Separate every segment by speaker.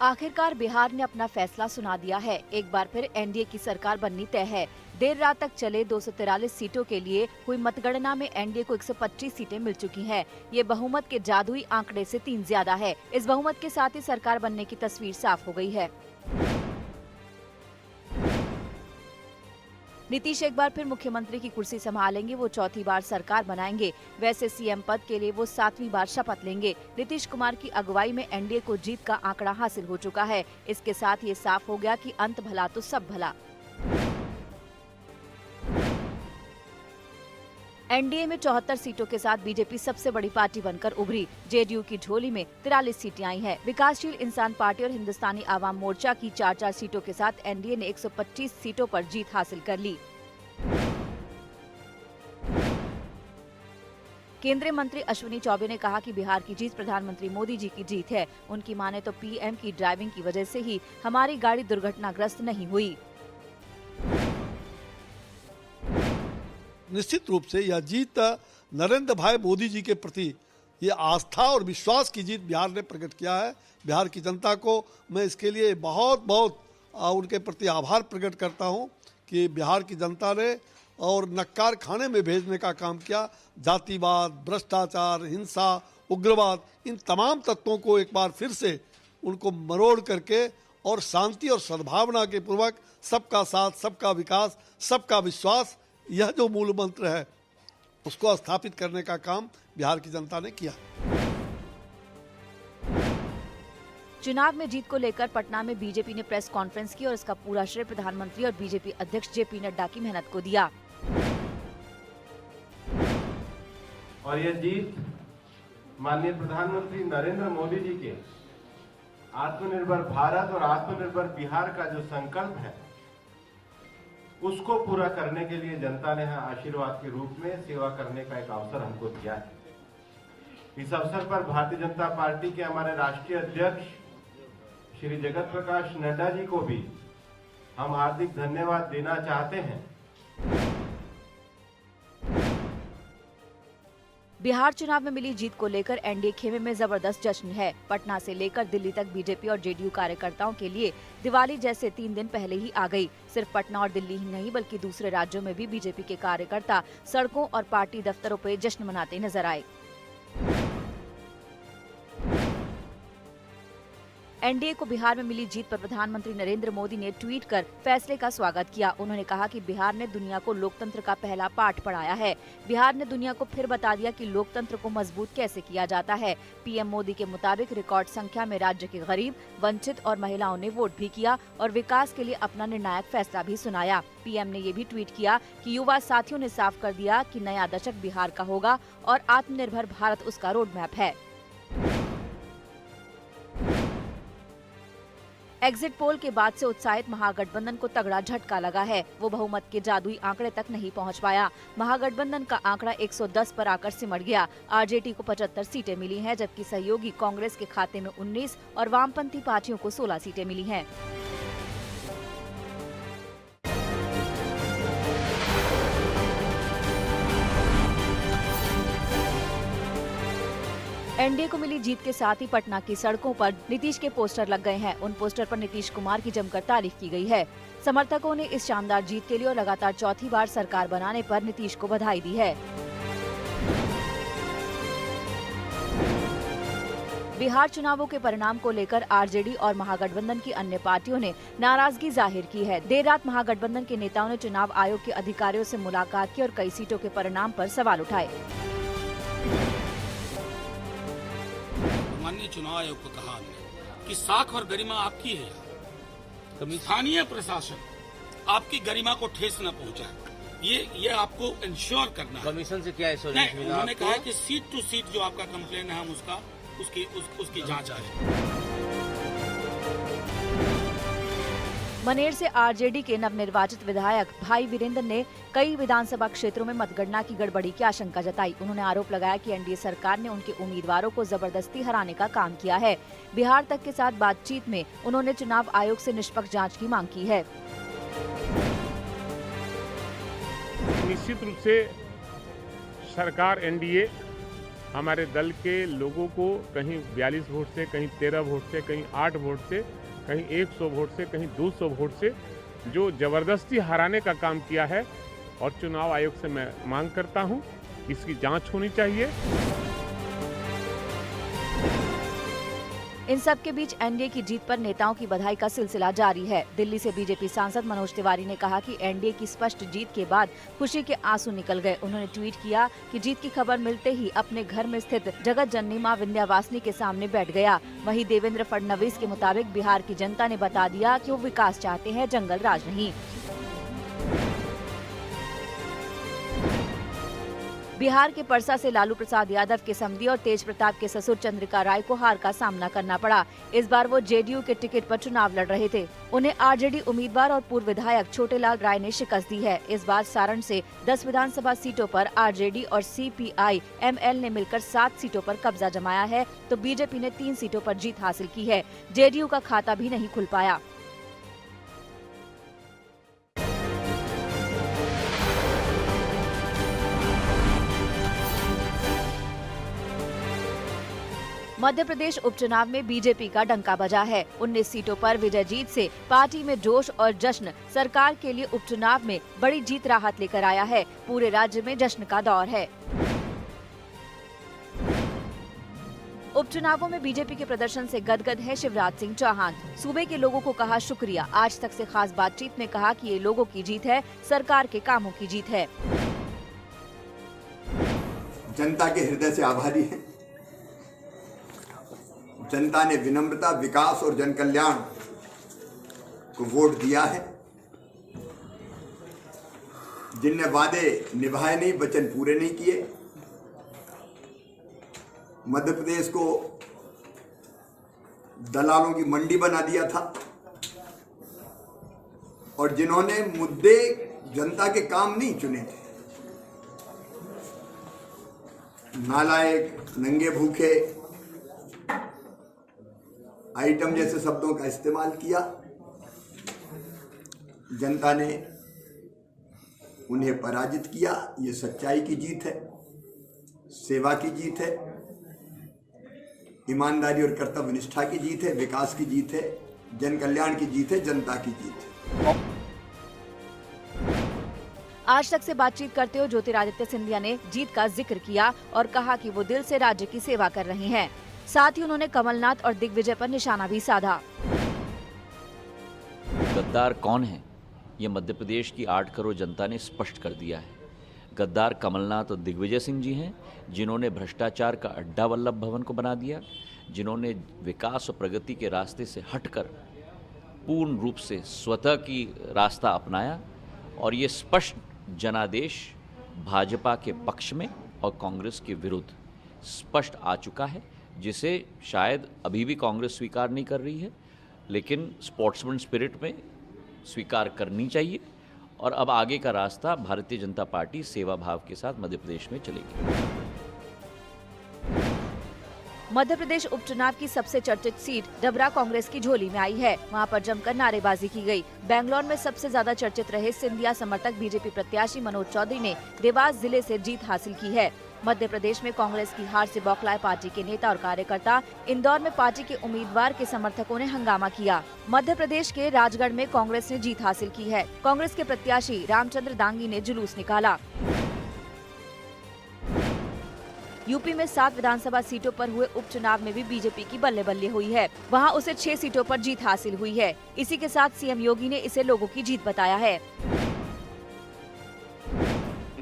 Speaker 1: आखिरकार बिहार ने अपना फैसला सुना दिया है। एक बार फिर एनडीए की सरकार बननी तय है। देर रात तक चले 243 सीटों के लिए हुई मतगणना में एनडीए को 125 सीटें मिल चुकी हैं। ये बहुमत के जादुई आंकड़े से 3 ज्यादा है। इस बहुमत के साथ ही सरकार बनने की तस्वीर साफ हो गई है। नीतीश एक बार फिर मुख्यमंत्री की कुर्सी संभालेंगे। वो चौथी बार सरकार बनाएंगे। वैसे सीएम पद के लिए वो 7वीं बार शपथ लेंगे। नीतीश कुमार की अगुवाई में एनडीए को जीत का आंकड़ा हासिल हो चुका है। इसके साथ ये साफ हो गया कि अंत भला तो सब भला। एनडीए में 74 सीटों के साथ बीजेपी सबसे बड़ी पार्टी बनकर उभरी। जेडीयू की झोली में 43 सीटें आई हैं। विकासशील इंसान पार्टी और हिंदुस्तानी आवाम मोर्चा की 4-4 सीटों के साथ एनडीए ने 125 सीटों पर जीत हासिल कर ली। केंद्रीय मंत्री अश्विनी चौबे ने कहा कि बिहार की जीत प्रधानमंत्री मोदी जी की जीत है। उनकी माने तो पीएम की ड्राइविंग की वजह से ही हमारी गाड़ी दुर्घटनाग्रस्त नहीं हुई।
Speaker 2: निश्चित रूप से यह जीत नरेंद्र भाई मोदी जी के प्रति ये आस्था और विश्वास की जीत बिहार ने प्रकट किया है। बिहार की जनता को मैं इसके लिए बहुत बहुत उनके प्रति आभार प्रकट करता हूं कि बिहार की जनता ने और नक्कार खाने में भेजने का काम किया। जातिवाद, भ्रष्टाचार, हिंसा, उग्रवाद, इन तमाम तत्वों को एक बार फिर से उनको मरोड़ करके और शांति और सद्भावना के पूर्वक सबका साथ, सबका विकास, सबका विश्वास, यह जो मूल मंत्र है उसको स्थापित करने का काम बिहार की जनता ने किया।
Speaker 1: चुनाव में जीत को लेकर पटना में बीजेपी ने प्रेस कॉन्फ्रेंस की और इसका पूरा श्रेय प्रधानमंत्री और बीजेपी अध्यक्ष जेपी नड्डा की मेहनत को दिया।
Speaker 3: और यह जीत माननीय प्रधानमंत्री नरेंद्र मोदी जी के आत्मनिर्भर भारत और आत्मनिर्भर बिहार का जो संकल्प है उसको पूरा करने के लिए जनता ने आशीर्वाद के रूप में सेवा करने का एक अवसर हमको दिया है। इस अवसर पर भारतीय जनता पार्टी के हमारे राष्ट्रीय अध्यक्ष श्री जगत प्रकाश नड्डा जी को भी हम हार्दिक धन्यवाद देना चाहते हैं।
Speaker 1: बिहार चुनाव में मिली जीत को लेकर एनडीए खेमे में जबरदस्त जश्न है। पटना से लेकर दिल्ली तक बीजेपी और जेडीयू कार्यकर्ताओं के लिए दिवाली जैसे 3 दिन पहले ही आ गई। सिर्फ पटना और दिल्ली ही नहीं बल्कि दूसरे राज्यों में भी बीजेपी के कार्यकर्ता सड़कों और पार्टी दफ्तरों पर जश्न मनाते नजर आए। एनडीए को बिहार में मिली जीत पर प्रधानमंत्री नरेंद्र मोदी ने ट्वीट कर फैसले का स्वागत किया। उन्होंने कहा कि बिहार ने दुनिया को लोकतंत्र का पहला पाठ पढ़ाया है। बिहार ने दुनिया को फिर बता दिया कि लोकतंत्र को मजबूत कैसे किया जाता है। पीएम मोदी के मुताबिक रिकॉर्ड संख्या में राज्य के गरीब, वंचित और महिलाओं ने वोट भी किया और विकास के लिए अपना निर्णायक फैसला भी सुनाया। पीएम ने ये भी ट्वीट किया कि युवा साथियों ने साफ कर दिया कि नया दशक बिहार का होगा और आत्मनिर्भर भारत उसका रोड मैप है। एग्जिट पोल के बाद से उत्साहित महागठबंधन को तगड़ा झटका लगा है। वो बहुमत के जादुई आंकड़े तक नहीं पहुंच पाया। महागठबंधन का आंकड़ा 110 पर आकर सिमट गया। आरजेडी को 75 सीटें मिली हैं, जबकि सहयोगी कांग्रेस के खाते में 19 और वामपंथी पार्टियों को 16 सीटें मिली हैं। एनडीए को मिली जीत के साथ ही पटना की सड़कों पर नीतीश के पोस्टर लग गए हैं। उन पोस्टर पर नीतीश कुमार की जमकर तारीफ की गई है। समर्थकों ने इस शानदार जीत के लिए और लगातार चौथी बार सरकार बनाने पर नीतीश को बधाई दी है। बिहार चुनावों के परिणाम को लेकर आरजेडी और महागठबंधन की अन्य पार्टियों ने नाराजगी जाहिर की है। देर रात महागठबंधन के नेताओं ने चुनाव आयोग के अधिकारियों से मुलाकात की और कई सीटों के परिणाम पर सवाल उठाए।
Speaker 4: माननीय चुनाव आयोग को कहा हमने कि साख और गरिमा आपकी है, स्थानीय प्रशासन आपकी गरिमा को ठेस न पहुंचाए, ये आपको इंश्योर करना है।
Speaker 5: कमीशन से क्या
Speaker 4: नहीं, उन्होंने कहा कि सीट टू सीट जो आपका कंप्लेन है हम उसकी जांच करें।
Speaker 1: मनेर से आरजेडी के नवनिर्वाचित विधायक भाई वीरेंद्र ने कई विधानसभा क्षेत्रों में मतगणना की गड़बड़ी की आशंका जताई। उन्होंने आरोप लगाया कि एनडीए सरकार ने उनके उम्मीदवारों को जबरदस्ती हराने का काम किया है। बिहार तक के साथ बातचीत में उन्होंने चुनाव आयोग से निष्पक्ष जांच की मांग की है।
Speaker 6: निश्चित रूप से सरकार एनडीए
Speaker 5: हमारे दल के लोगों को कहीं 42 वोट से, कहीं 13 वोट से, कहीं 8 वोट से, कहीं 100 वोट से, कहीं 200 वोट से जो जबरदस्ती हराने का काम किया है। और चुनाव आयोग से मैं मांग करता हूं, इसकी जांच होनी चाहिए।
Speaker 1: इन सब के बीच एनडीए की जीत पर नेताओं की बधाई का सिलसिला जारी है। दिल्ली से बीजेपी सांसद मनोज तिवारी ने कहा कि एनडीए की स्पष्ट जीत के बाद खुशी के आंसू निकल गए। उन्होंने ट्वीट किया कि जीत की खबर मिलते ही अपने घर में स्थित जगत जननी मां विंध्यवासिनी के सामने बैठ गया। वहीं देवेंद्र फडणवीस के मुताबिक बिहार की जनता ने बता दिया कि वो विकास चाहते हैं, जंगल राज नहीं। बिहार के परसा से लालू प्रसाद यादव के समधी और तेज प्रताप के ससुर चंद्रिका राय को हार का सामना करना पड़ा। इस बार वो जेडीयू के टिकट पर चुनाव लड़ रहे थे। उन्हें आरजेडी उम्मीदवार और पूर्व विधायक छोटेलाल राय ने शिकस्त दी है। इस बार सारण से 10 विधानसभा सीटों पर आरजेडी और सीपीआई एमएल ने मिलकर 7 सीटों पर कब्जा जमाया है, तो बीजेपी ने 3 सीटों पर जीत हासिल की है। जेडीयू का खाता भी नहीं खुल पाया। मध्य प्रदेश उपचुनाव में बीजेपी का डंका बजा है। 19 सीटों पर विजय जीत से पार्टी में जोश और जश्न सरकार के लिए उपचुनाव में बड़ी जीत राहत लेकर आया है। पूरे राज्य में जश्न का दौर है। उपचुनावों में बीजेपी के प्रदर्शन से गदगद है शिवराज सिंह चौहान। सूबे के लोगों को कहा शुक्रिया। आज तक से खास बातचीत में कहा कि ये लोगों की जीत है, सरकार के कामों की जीत है।
Speaker 6: जनता के हृदय से आभारी हैं। जनता ने विनम्रता, विकास और जन कल्याण को वोट दिया है। जिनने वादे निभाए नहीं, वचन पूरे नहीं किए, मध्य प्रदेश को दलालों की मंडी बना दिया था, और जिन्होंने मुद्दे जनता के काम नहीं चुने थे, नालायक, नंगे भूखे आइटम जैसे शब्दों का इस्तेमाल किया, जनता ने उन्हें पराजित किया। ये सच्चाई की जीत है, सेवा की जीत है, ईमानदारी और कर्तव्य निष्ठा की जीत है, विकास की जीत है, जन कल्याण की जीत है, जनता की जीत है।
Speaker 1: आज तक से बातचीत करते हुए ज्योतिरादित्य सिंधिया ने जीत का जिक्र किया और कहा कि वो दिल से राज्य की सेवा कर रहे हैं। साथ ही उन्होंने कमलनाथ और दिग्विजय पर निशाना भी साधा।
Speaker 7: गद्दार कौन है, ये मध्य प्रदेश की 8 करोड़ जनता ने स्पष्ट कर दिया है। गद्दार कमलनाथ और दिग्विजय सिंह जी हैं, जिन्होंने भ्रष्टाचार का अड्डा वल्लभ भवन को बना दिया, जिन्होंने विकास और प्रगति के रास्ते से हटकर पूर्ण रूप से स्वतः की रास्ता अपनाया। और ये स्पष्ट जनादेश भाजपा के पक्ष में और कांग्रेस के विरुद्ध स्पष्ट आ चुका है, जिसे शायद अभी भी कांग्रेस स्वीकार नहीं कर रही है, लेकिन स्पोर्ट्समैन स्पिरिट में स्वीकार करनी चाहिए। और अब आगे का रास्ता भारतीय जनता पार्टी सेवा भाव के साथ मध्य प्रदेश में चलेगी।
Speaker 1: मध्य प्रदेश उपचुनाव की सबसे चर्चित सीट डबरा कांग्रेस की झोली में आई है। वहां पर जमकर नारेबाजी की गई। बेंगलोर में सबसे ज्यादा चर्चित रहे सिंधिया समर्थक बीजेपी प्रत्याशी मनोज चौधरी ने देवास जिले से जीत हासिल की है। मध्य प्रदेश में कांग्रेस की हार से बौखलाए पार्टी के नेता और कार्यकर्ता। इंदौर में पार्टी के उम्मीदवार के समर्थकों ने हंगामा किया। मध्य प्रदेश के राजगढ़ में कांग्रेस ने जीत हासिल की है। कांग्रेस के प्रत्याशी रामचंद्र दांगी ने जुलूस निकाला। यूपी में 7 विधानसभा सीटों पर हुए उपचुनाव में भी बीजेपी की बल्ले बल्ले हुई है। वहां उसे 6 सीटों पर जीत हासिल हुई है। इसी के साथ सीएम योगी ने इसे लोगों की जीत बताया है।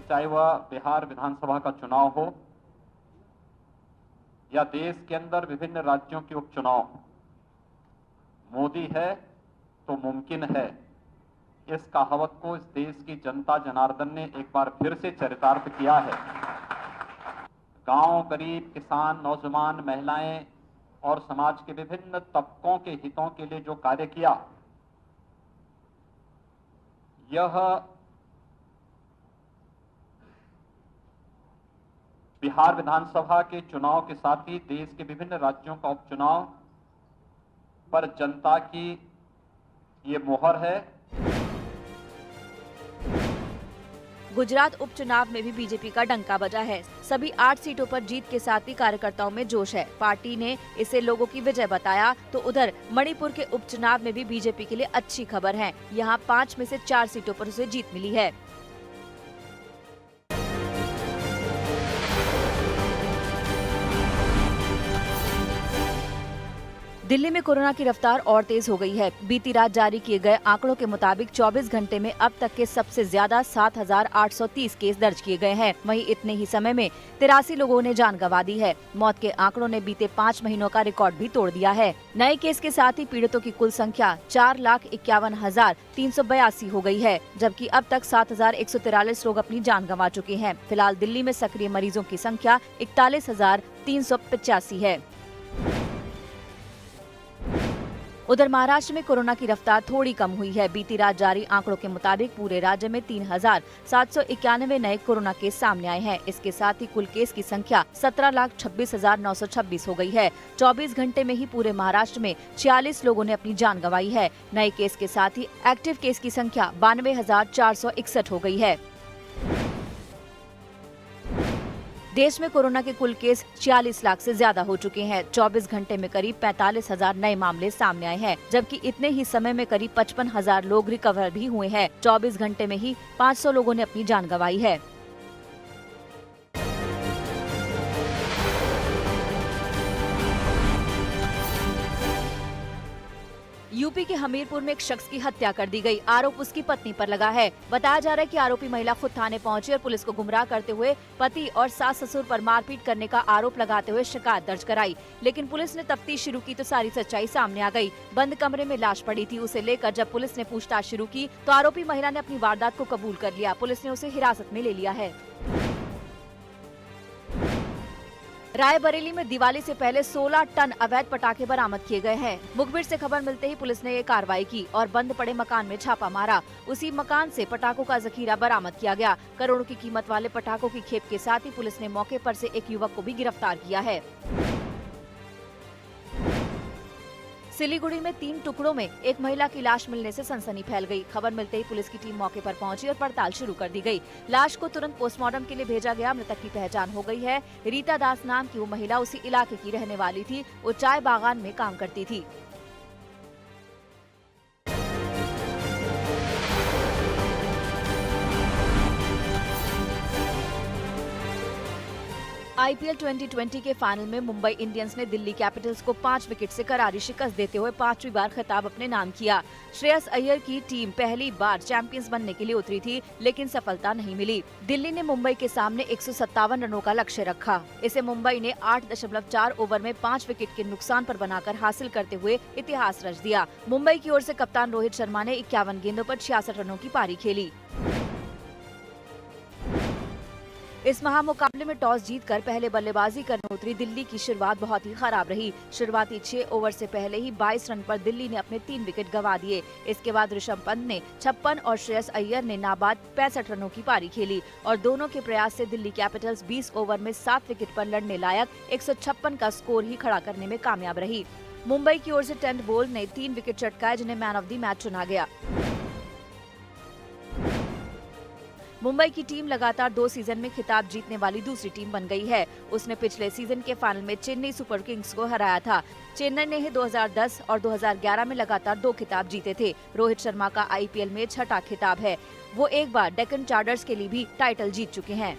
Speaker 8: चाहे वह बिहार विधानसभा का चुनाव हो या देश के अंदर विभिन्न राज्यों के उपचुनाव, मोदी है तो मुमकिन है, इस कहावत को इस देश की जनता जनार्दन ने एक बार फिर से चरितार्थ किया है। गांव, गरीब, किसान, नौजवान, महिलाएं और समाज के विभिन्न तबकों के हितों के लिए जो कार्य किया, यह बिहार विधानसभा के चुनाव के साथ ही देश के विभिन्न राज्यों का उपचुनाव पर जनता की ये मोहर है।
Speaker 1: गुजरात उपचुनाव में भी बीजेपी का डंका बजा है। सभी 8 सीटों पर जीत के साथ ही कार्यकर्ताओं में जोश है। पार्टी ने इसे लोगों की विजय बताया। तो उधर मणिपुर के उपचुनाव में भी बीजेपी के लिए अच्छी खबर है। यहाँ 5 में से 4 सीटों पर उसे जीत मिली है। दिल्ली में कोरोना की रफ्तार और तेज हो गई है। बीती रात जारी किए गए आंकड़ों के मुताबिक 24 घंटे में अब तक के सबसे ज्यादा 7,830 केस दर्ज किए गए हैं। वहीं इतने ही समय में 83 लोगों ने जान गंवा दी है। मौत के आंकड़ों ने बीते 5 महीनों का रिकॉर्ड भी तोड़ दिया है। नए केस के साथ ही पीड़ितों की कुल संख्या 4,51,382 हो गई है, जबकि अब तक 7,143 लोग अपनी जान गंवा चुके हैं। फिलहाल दिल्ली में सक्रिय मरीजों की संख्या 41,385 है। उधर महाराष्ट्र में कोरोना की रफ्तार थोड़ी कम हुई है। बीती रात जारी आंकड़ों के मुताबिक पूरे राज्य में 3,791 नए कोरोना केस सामने आए हैं। इसके साथ ही कुल केस की संख्या 17,26,926 हो गई है। 24 घंटे में ही पूरे महाराष्ट्र में 46 लोगों ने अपनी जान गंवाई है। नए केस के साथ ही एक्टिव केस की संख्या 92,461 हो गई है। देश में कोरोना के कुल केस 46 लाख से ज्यादा हो चुके हैं। 24 घंटे में करीब 45,000 नए मामले सामने आए हैं, जबकि इतने ही समय में करीब 55,000 लोग रिकवर भी हुए हैं। 24 घंटे में ही 500 लोगों ने अपनी जान गंवाई है। यूपी के हमीरपुर में एक शख्स की हत्या कर दी गई। आरोप उसकी पत्नी पर लगा है। बताया जा रहा है कि आरोपी महिला खुद थाने पहुंची और पुलिस को गुमराह करते हुए पति और सास ससुर पर मारपीट करने का आरोप लगाते हुए शिकायत दर्ज कराई। लेकिन पुलिस ने तफ्तीश शुरू की तो सारी सच्चाई सामने आ गई। बंद कमरे में लाश पड़ी थी। उसे लेकर जब पुलिस ने पूछताछ शुरू की तो आरोपी महिला ने अपनी वारदात को कबूल कर लिया। पुलिस ने उसे हिरासत में ले लिया है। रायबरेली में दिवाली से पहले 16 टन अवैध पटाखे बरामद किए गए हैं। मुखबिर से खबर मिलते ही पुलिस ने ये कार्रवाई की और बंद पड़े मकान में छापा मारा। उसी मकान से पटाखों का जखीरा बरामद किया गया। करोड़ों की कीमत वाले पटाखों की खेप के साथ ही पुलिस ने मौके पर से एक युवक को भी गिरफ्तार किया है। सिलीगुड़ी में 3 टुकड़ों में एक महिला की लाश मिलने से सनसनी फैल गई। खबर मिलते ही पुलिस की टीम मौके पर पहुंची और पड़ताल शुरू कर दी गई। लाश को तुरंत पोस्टमार्टम के लिए भेजा गया। मृतक की पहचान हो गई है। रीता दास नाम की वो महिला उसी इलाके की रहने वाली थी। वो चाय बागान में काम करती थी। IPL 2020 के फाइनल में मुंबई इंडियंस ने दिल्ली कैपिटल्स को 5 विकेट से करारी शिकस्त देते हुए 5वीं बार खिताब अपने नाम किया। श्रेयस अय्यर की टीम पहली बार चैंपियंस बनने के लिए उतरी थी, लेकिन सफलता नहीं मिली। दिल्ली ने मुंबई के सामने 157 रनों का लक्ष्य रखा। इसे मुंबई ने 8.4 ओवर में 5 विकेट के नुकसान पर बनाकर हासिल करते हुए इतिहास रच दिया। मुंबई की ओर से कप्तान रोहित शर्मा ने 51 गेंदों पर 66 रनों की पारी खेली। इस महामुकाबले में टॉस जीतकर पहले बल्लेबाजी करने उतरी दिल्ली की शुरुआत बहुत ही खराब रही। शुरुआती 6 ओवर से पहले ही 22 रन पर दिल्ली ने अपने 3 विकेट गंवा दिए। इसके बाद ऋषभ पंत ने 56 और श्रेयस अय्यर ने नाबाद 65 रनों की पारी खेली और दोनों के प्रयास से दिल्ली कैपिटल्स 20 ओवर में 7 विकेट पर लड़ने लायक 156 का स्कोर ही खड़ा करने में कामयाब रही। मुंबई की ओर से टेंट बोल्ट ने 3 विकेट चटकाए, जिन्हें मैन ऑफ द मैच चुना गया। मुंबई की टीम लगातार 2 सीजन में खिताब जीतने वाली दूसरी टीम बन गई है। उसने पिछले सीजन के फाइनल में चेन्नई सुपर किंग्स को हराया था। चेन्नई ने ही 2010 और 2011 में लगातार 2 खिताब जीते थे। रोहित शर्मा का IPL में 6ठा खिताब है। वो एक बार डेक्कन चार्जर्स के लिए भी टाइटल जीत चुके हैं।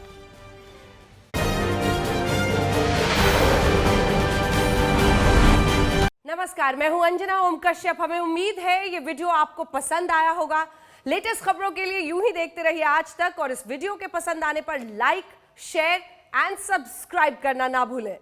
Speaker 9: नमस्कार, मैं हूं अंजना ओम कश्यप। हमें उम्मीद है ये वीडियो आपको पसंद आया होगा। लेटेस्ट खबरों के लिए यूं ही देखते रहिए आज तक और इस वीडियो के पसंद आने पर लाइक, शेयर एंड सब्सक्राइब करना ना भूलें।